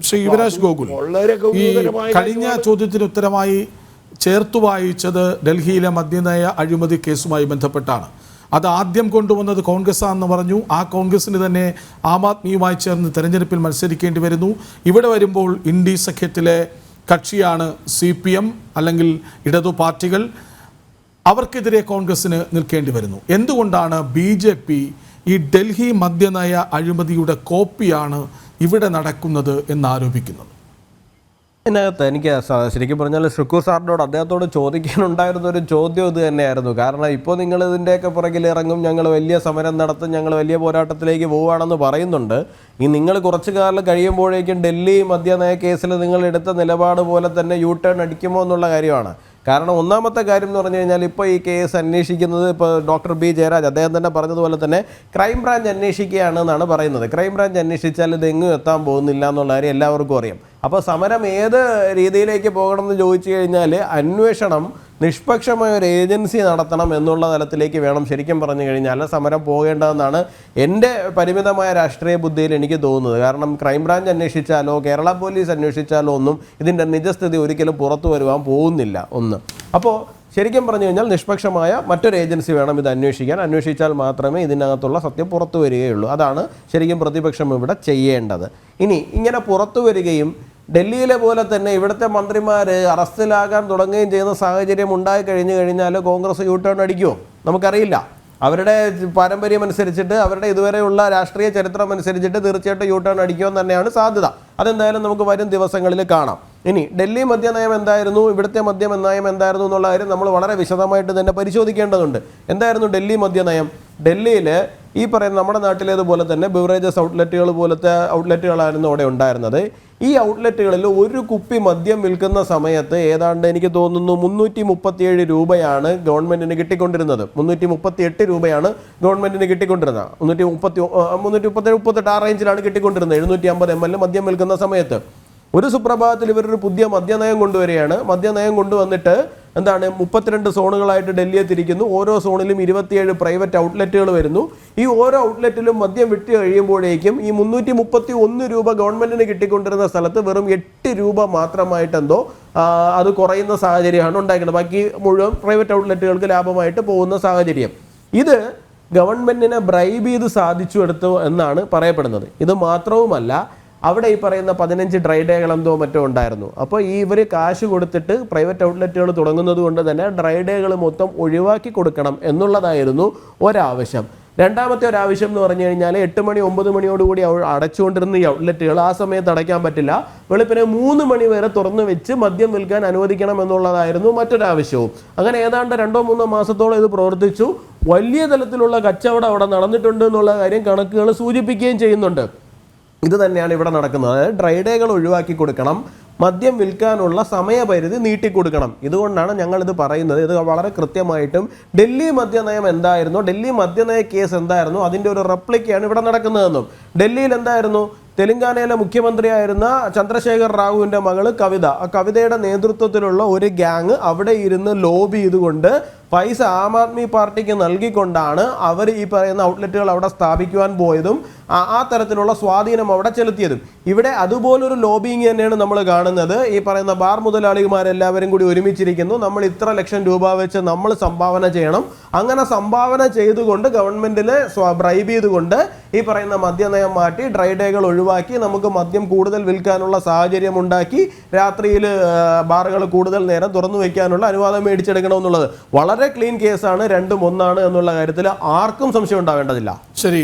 ശ്രീ യുവരാജ് ഗോകുൽ, ഈ കഴിഞ്ഞ ചോദ്യത്തിന് ഉത്തരമായി ചേർത്തു വായിച്ചത് ഡൽഹിയിലെ മദ്യനയ അഴിമതി കേസുമായി ബന്ധപ്പെട്ടാണ്. അത് ആദ്യം കൊണ്ടുവന്നത് കോൺഗ്രസ്സാണെന്ന് പറഞ്ഞു. ആ കോൺഗ്രസിന് തന്നെ ആം ആദ്മിയുമായി ചേർന്ന് തെരഞ്ഞെടുപ്പിൽ മത്സരിക്കേണ്ടി വരുന്നു. ഇവിടെ വരുമ്പോൾ ഇന്ത്യ സഖ്യത്തിലെ കക്ഷിയാണ് CPM അല്ലെങ്കിൽ ഇടതു പാർട്ടികൾ. അവർക്കെതിരെ കോൺഗ്രസിന് നിൽക്കേണ്ടി വരുന്നു. എന്തുകൊണ്ടാണ് BJP ഈ ഡൽഹി മദ്യനയ അഴിമതിയുടെ കോപ്പിയാണ് ഇവിടെ നടക്കുന്നത് എന്നാരോപിക്കുന്നത്? ഇതിനകത്ത് എനിക്ക് ശരിക്കും പറഞ്ഞാൽ ഷുക്കൂർ സാറിനോട് അദ്ദേഹത്തോട് ചോദിക്കാനുണ്ടായിരുന്ന ഒരു ചോദ്യം ഇത് തന്നെയായിരുന്നു. കാരണം ഇപ്പോൾ നിങ്ങൾ ഇതിൻ്റെയൊക്കെ പുറകിൽ ഇറങ്ങും, ഞങ്ങൾ വലിയ സമരം നടത്തും, ഞങ്ങൾ വലിയ പോരാട്ടത്തിലേക്ക് പോവുകയാണെന്ന് പറയുന്നുണ്ട്. ഈ നിങ്ങൾ കുറച്ചു കാലം കഴിയുമ്പോഴേക്കും ഡൽഹി മദ്യനയ കേസിൽ നിങ്ങൾ എടുത്ത നിലപാട് പോലെ തന്നെ ടേൺ അടിക്കുമോ എന്നുള്ള കാര്യമാണ്. കാരണം ഒന്നാമത്തെ കാര്യം എന്ന് പറഞ്ഞു കഴിഞ്ഞാൽ ഇപ്പോൾ ഈ കേസ് അന്വേഷിക്കുന്നത് ഇപ്പോൾ ഡോക്ടർ B ജയരാജ് അദ്ദേഹം തന്നെ പറഞ്ഞതുപോലെ തന്നെ ക്രൈംബ്രാഞ്ച് അന്വേഷിക്കുകയാണ് എന്നാണ് പറയുന്നത്. ക്രൈംബ്രാഞ്ച് അന്വേഷിച്ചാൽ ഇതെങ്ങും എത്താൻ പോകുന്നില്ല എന്നുള്ള കാര്യം എല്ലാവർക്കും അറിയാം. അപ്പോൾ സമരം ഏത് രീതിയിലേക്ക് പോകണമെന്ന് ചോദിച്ചു കഴിഞ്ഞാൽ അന്വേഷണം നിഷ്പക്ഷമായ ഒരു ഏജൻസി നടത്തണം എന്നുള്ള തലത്തിലേക്ക് വേണം ശരിക്കും പറഞ്ഞു കഴിഞ്ഞാൽ സമരം പോകേണ്ടതെന്നാണ് എൻ്റെ പരിമിതമായ രാഷ്ട്രീയ ബുദ്ധിയിൽ എനിക്ക് തോന്നുന്നത്. കാരണം ക്രൈംബ്രാഞ്ച് അന്വേഷിച്ചാലോ കേരള പോലീസ് അന്വേഷിച്ചാലോ ഒന്നും ഇതിൻ്റെ നിജസ്ഥിതി ഒരിക്കലും പുറത്തു വരുവാൻ പോകുന്നില്ല. ഒന്ന് അപ്പോൾ ശരിക്കും പറഞ്ഞു കഴിഞ്ഞാൽ നിഷ്പക്ഷമായ മറ്റൊരു ഏജൻസി വേണം ഇത് അന്വേഷിച്ചാൽ മാത്രമേ ഇതിനകത്തുള്ള സത്യം പുറത്തു വരികയുള്ളൂ. അതാണ് ശരിക്കും പ്രതിപക്ഷം ഇവിടെ ചെയ്യേണ്ടത്. ഇനി ഇങ്ങനെ പുറത്തു വരികയും ഡൽഹിയിലെ പോലെ തന്നെ ഇവിടുത്തെ മന്ത്രിമാർ അറസ്റ്റിലാകാൻ തുടങ്ങുകയും ചെയ്യുന്ന സാഹചര്യം ഉണ്ടായി കഴിഞ്ഞാൽ കോൺഗ്രസ് ടേൺ അടിക്കുമോ നമുക്കറിയില്ല. അവരുടെ പാരമ്പര്യം അനുസരിച്ചിട്ട് അവരുടെ ഇതുവരെയുള്ള രാഷ്ട്രീയ ചരിത്രം അനുസരിച്ചിട്ട് തീർച്ചയായിട്ടും ടേൺ അടിക്കുമെന്ന് തന്നെയാണ് സാധ്യത. അതെന്തായാലും നമുക്ക് വരും ദിവസങ്ങളിൽ കാണാം. ഇനി ഡൽഹി മദ്യനയം എന്തായിരുന്നു, ഇവിടുത്തെ മദ്യനയം എന്തായിരുന്നു എന്നുള്ള കാര്യം നമ്മൾ വളരെ വിശദമായിട്ട് തന്നെ പരിശോധിക്കേണ്ടതുണ്ട്. എന്തായിരുന്നു ഡൽഹി മദ്യനയം? ഡൽഹിയിൽ ഈ പറയുന്ന നമ്മുടെ നാട്ടിലേതുപോലെ തന്നെ ബിവറേജസ് ഔട്ട്ലെറ്റുകൾ പോലത്തെ ഔട്ട്ലെറ്റുകളായിരുന്നു അവിടെ ഉണ്ടായിരുന്നത്. ഈ ഔട്ട്ലെറ്റുകളിൽ ഒരു കുപ്പി മദ്യം വിൽക്കുന്ന സമയത്ത് ഏതാണ്ട് എനിക്ക് തോന്നുന്നു 337 രൂപയാണ് ഗവൺമെൻറ്റിന് കിട്ടിക്കൊണ്ടിരുന്നത്. 338 രൂപയാണ് ഗവൺമെൻറ്റിന് കിട്ടിക്കൊണ്ടിരുന്നത്. 337 ആ റേഞ്ചിലാണ് കിട്ടിക്കൊണ്ടിരുന്നത്. 750 ml മദ്യം വിൽക്കുന്ന സമയത്ത് ഒരു സുപ്രഭാതത്തിൽ ഇവരൊരു പുതിയ മദ്യനയം കൊണ്ടുവരികയാണ്. മദ്യനയം കൊണ്ടുവന്നിട്ട് എന്താണ് 32 സോണുകളായിട്ട് ഡൽഹിയെ തിരിക്കുന്നു. ഓരോ സോണിലും 27 പ്രൈവറ്റ് ഔട്ട്ലെറ്റുകൾ വരുന്നു. ഈ ഓരോ ഔട്ട്ലെറ്റിലും മദ്യം വിറ്റ് കഴിയുമ്പോഴേക്കും ഈ 331 രൂപ ഗവൺമെൻറ്റിന് കിട്ടിക്കൊണ്ടിരുന്ന സ്ഥലത്ത് വെറും 8 രൂപ മാത്രമായിട്ടെന്തോ അത് കുറയുന്ന സാഹചര്യമാണ് ഉണ്ടാക്കുന്നത്. ബാക്കി മുഴുവൻ പ്രൈവറ്റ് ഔട്ട്ലെറ്റുകൾക്ക് ലാഭമായിട്ട് പോകുന്ന സാഹചര്യം. ഇത് ഗവൺമെൻറ്റിനെ ബ്രൈബ് ചെയ്ത് സാധിച്ചു എടുത്തു എന്നാണ് പറയപ്പെടുന്നത്. ഇത് മാത്രവുമല്ല, അവിടെ ഈ പറയുന്ന 15 ഡ്രൈ ഡേകൾ എന്തോ മറ്റോ ഉണ്ടായിരുന്നു. അപ്പോൾ ഇവർ കാശ് കൊടുത്തിട്ട് പ്രൈവറ്റ് ഔട്ട്ലെറ്റുകൾ തുടങ്ങുന്നത് കൊണ്ട് തന്നെ ഡ്രൈ ഡേകൾ മൊത്തം ഒഴിവാക്കി കൊടുക്കണം എന്നുള്ളതായിരുന്നു ഒരാവശ്യം. രണ്ടാമത്തെ ഒരാവശ്യം എന്ന് പറഞ്ഞു കഴിഞ്ഞാൽ 8 മണി 9 മണിയോടുകൂടി അടച്ചുകൊണ്ടിരുന്ന ഈ ഔട്ട്ലെറ്റുകൾ ആ സമയത്ത് അടയ്ക്കാൻ പറ്റില്ല, വെളുപ്പിനെ 3 മണി വരെ തുറന്നു വെച്ച് മദ്യം വിൽക്കാൻ അനുവദിക്കണം എന്നുള്ളതായിരുന്നു മറ്റൊരാവശ്യവും. അങ്ങനെ ഏതാണ്ട് 2-3 മാസത്തോളം ഇത് പ്രവർത്തിച്ചു. വലിയ തലത്തിലുള്ള കച്ചവടം അവിടെ നടന്നിട്ടുണ്ട് എന്നുള്ള കാര്യം കണക്കുകൾ സൂചിപ്പിക്കുകയും ചെയ്യുന്നുണ്ട്. ഇത് തന്നെയാണ് ഇവിടെ നടക്കുന്നത്. അതായത് ഡ്രൈ ഡേകൾ ഒഴിവാക്കി കൊടുക്കണം, മദ്യം വിൽക്കാനുള്ള സമയപരിധി നീട്ടിക്കൊടുക്കണം. ഇതുകൊണ്ടാണ് ഞങ്ങളിത് പറയുന്നത്. ഇത് വളരെ കൃത്യമായിട്ടും ഡൽഹി മദ്യനയം എന്തായിരുന്നു, ഡൽഹി മദ്യനയ കേസ് എന്തായിരുന്നു, അതിൻ്റെ ഒരു റെപ്ലിക്കയാണ് ഇവിടെ നടക്കുന്നതെന്നും. ഡൽഹിയിൽ എന്തായിരുന്നു, തെലങ്കാനയിലെ മുഖ്യമന്ത്രിയായിരുന്ന ചന്ദ്രശേഖർ റാവുവിൻ്റെ മകള് കവിത, ആ കവിതയുടെ നേതൃത്വത്തിലുള്ള ഒരു ഗ്യാങ് അവിടെ ഇരുന്ന് ലോബി ചെയ്തുകൊണ്ട് പൈസ ആം ആദ്മി പാർട്ടിക്ക് നൽകിക്കൊണ്ടാണ് അവർ ഈ പറയുന്ന ഔട്ട്ലെറ്റുകൾ അവിടെ സ്ഥാപിക്കുവാൻ പോയതും ആ തരത്തിലുള്ള സ്വാധീനം അവിടെ ചെലുത്തിയതും. ഇവിടെ അതുപോലൊരു ലോബിങ് തന്നെയാണ് നമ്മൾ കാണുന്നത്. ഈ പറയുന്ന ബാർ മുതലാളിമാരെല്ലാവരും കൂടി ഒരുമിച്ചിരിക്കുന്നു, നമ്മൾ ഇത്ര ലക്ഷം രൂപ വെച്ച് നമ്മൾ സംഭാവന ചെയ്യണം. അങ്ങനെ സംഭാവന ചെയ്തുകൊണ്ട് ഗവൺമെൻറ്റിനെ ബ്രൈബ് ചെയ്തുകൊണ്ട് ഈ പറയുന്ന മദ്യനയം മാറ്റി ഡ്രൈ ഡേകൾ ഒഴിവാക്കി നമുക്ക് മദ്യം കൂടുതൽ വിൽക്കാനുള്ള സാഹചര്യം ഉണ്ടാക്കി രാത്രിയിൽ ബാറുകൾ കൂടുതൽ നേരം തുറന്നു വയ്ക്കാനുള്ള അനുവാദം മേടിച്ചെടുക്കണമെന്നുള്ളത് വളരെ ക്ലീൻ കേസാണ്. രണ്ടും ഒന്നാണ് എന്നുള്ള കാര്യത്തിൽ ആർക്കും സംശയം ഉണ്ടാവേണ്ടതില്ല. ശരി.